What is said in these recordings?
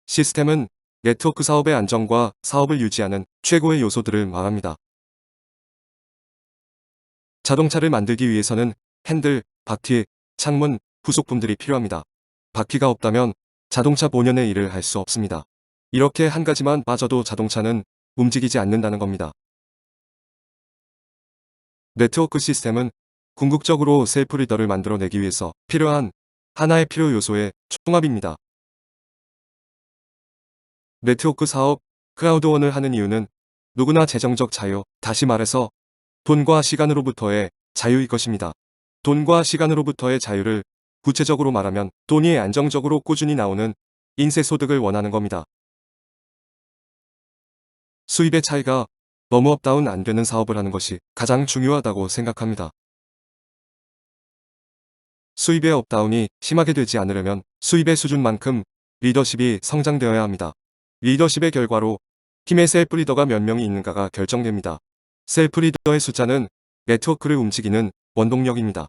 시스템은 네트워크 사업의 안정과 사업을 유지하는 최고의 요소들을 말합니다. 자동차를 만들기 위해서는 핸들, 바퀴, 창문, 부속품들이 필요합니다. 바퀴가 없다면 자동차 본연의 일을 할 수 없습니다. 이렇게 한 가지만 빠져도 자동차는 움직이지 않는다는 겁니다. 네트워크 시스템은 궁극적으로 셀프 리더를 만들어내기 위해서 필요한 하나의 필요 요소의 총합입니다. 네트워크 사업, 클라우드원을 하는 이유는 누구나 재정적 자유, 다시 말해서 돈과 시간으로부터의 자유일 것입니다. 돈과 시간으로부터의 자유를 구체적으로 말하면 돈이 안정적으로 꾸준히 나오는 인쇄 소득을 원하는 겁니다. 수입의 차이가 너무 업다운 안 되는 사업을 하는 것이 가장 중요하다고 생각합니다. 수입의 업다운이 심하게 되지 않으려면 수입의 수준만큼 리더십이 성장되어야 합니다. 리더십의 결과로 팀의 셀프 리더가 몇 명이 있는가가 결정됩니다. 셀프 리더의 숫자는 네트워크를 움직이는 원동력입니다.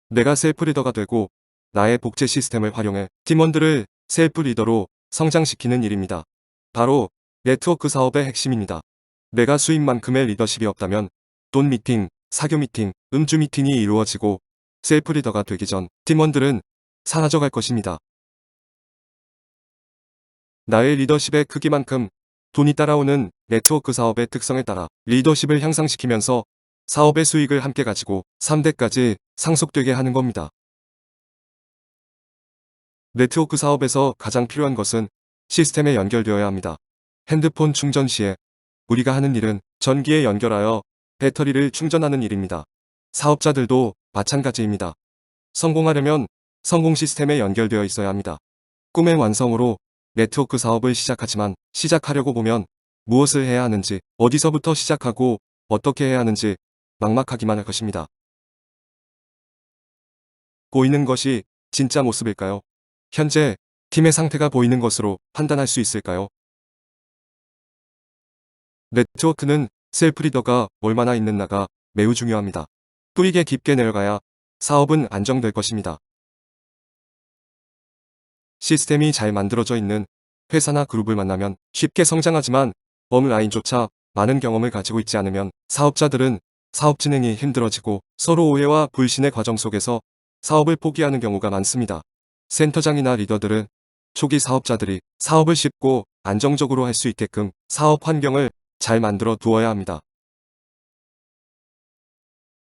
내가 셀프 리더가 되고 나의 복제 시스템을 활용해 팀원들을 셀프 리더로 성장시키는 일입니다. 바로 네트워크 사업의 핵심입니다. 내가 수입만큼의 리더십이 없다면 돈 미팅, 사교 미팅, 음주 미팅이 이루어지고 셀프 리더가 되기 전 팀원들은 사라져갈 것입니다. 나의 리더십의 크기만큼 돈이 따라오는 네트워크 사업의 특성에 따라 리더십을 향상시키면서 사업의 수익을 함께 가지고 3대까지 상속되게 하는 겁니다. 네트워크 사업에서 가장 필요한 것은 시스템에 연결되어야 합니다. 핸드폰 충전 시에 우리가 하는 일은 전기에 연결하여 배터리를 충전하는 일입니다. 사업자들도 마찬가지입니다. 성공하려면 성공 시스템에 연결되어 있어야 합니다. 꿈의 완성으로 네트워크 사업을 시작하지만 시작하려고 보면 무엇을 해야 하는지, 어디서부터 시작하고 어떻게 해야 하는지 막막하기만 할 것입니다. 보이는 것이 진짜 모습일까요? 현재 팀의 상태가 보이는 것으로 판단할 수 있을까요? 네트워크는 셀프 리더가 얼마나 있는가가 매우 중요합니다. 뿌리게 깊게 내려가야 사업은 안정될 것입니다. 시스템이 잘 만들어져 있는 회사나 그룹을 만나면 쉽게 성장하지만 업라인조차 많은 경험을 가지고 있지 않으면 사업자들은 사업 진행이 힘들어지고 서로 오해와 불신의 과정 속에서 사업을 포기하는 경우가 많습니다. 센터장이나 리더들은 초기 사업자들이 사업을 쉽고 안정적으로 할 수 있게끔 사업 환경을 잘 만들어 두어야 합니다.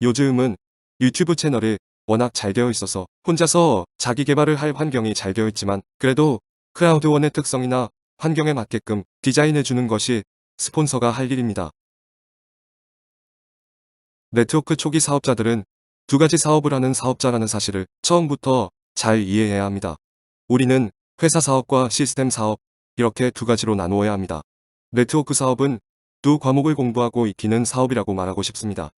요즘은 유튜브 채널이 워낙 잘 되어 있어서 혼자서 자기 개발을 할 환경이 잘 되어 있지만 그래도 클라우드원의 특성이나 환경에 맞게끔 디자인해 주는 것이 스폰서가 할 일입니다. 네트워크 초기 사업자들은 두 가지 사업을 하는 사업자라는 사실을 처음부터 잘 이해해야 합니다. 우리는 회사 사업과 시스템 사업 이렇게 두 가지로 나누어야 합니다. 네트워크 사업은 두 과목을 공부하고 익히는 사업이라고 말하고 싶습니다.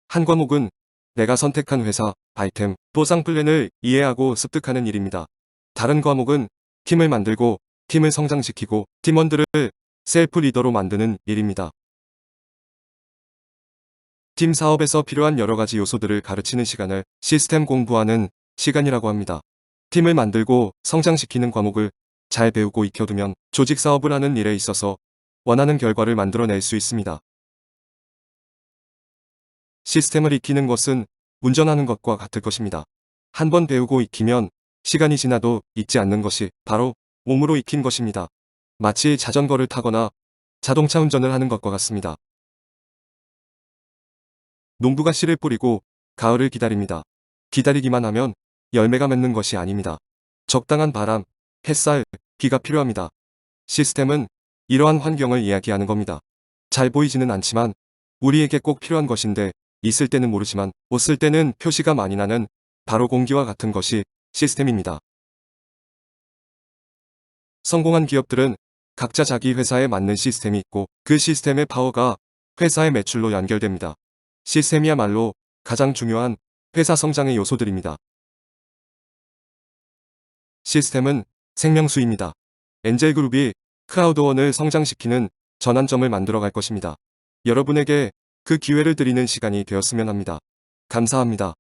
한 과목은 내가 선택한 회사, 아이템, 보상 플랜을 이해하고 습득하는 일입니다. 다른 과목은 팀을 만들고 팀을 성장시키고 팀원들을 셀프 리더로 만드는 일입니다. 팀 사업에서 필요한 여러 가지 요소들을 가르치는 시간을 시스템 공부하는 시간이라고 합니다. 팀을 만들고 성장시키는 과목을 잘 배우고 익혀두면 조직 사업을 하는 일에 있어서 원하는 결과를 만들어낼 수 있습니다. 시스템을 익히는 것은 운전하는 것과 같을 것입니다. 한번 배우고 익히면 시간이 지나도 잊지 않는 것이 바로 몸으로 익힌 것입니다. 마치 자전거를 타거나 자동차 운전을 하는 것과 같습니다. 농부가 씨를 뿌리고 가을을 기다립니다. 기다리기만 하면 열매가 맺는 것이 아닙니다. 적당한 바람, 햇살, 비가 필요합니다. 시스템은 이러한 환경을 이야기하는 겁니다. 잘 보이지는 않지만 우리에게 꼭 필요한 것인데 있을 때는 모르지만 없을 때는 표시가 많이 나는 바로 공기와 같은 것이 시스템입니다. 성공한 기업들은 각자 자기 회사에 맞는 시스템이 있고 그 시스템의 파워가 회사의 매출로 연결됩니다. 시스템이야말로 가장 중요한 회사 성장의 요소들입니다. 시스템은 생명수입니다. 엔젤그룹이 클라우드원을 성장시키는 전환점을 만들어 갈 것입니다. 여러분에게 그 기회를 드리는 시간이 되었으면 합니다. 감사합니다.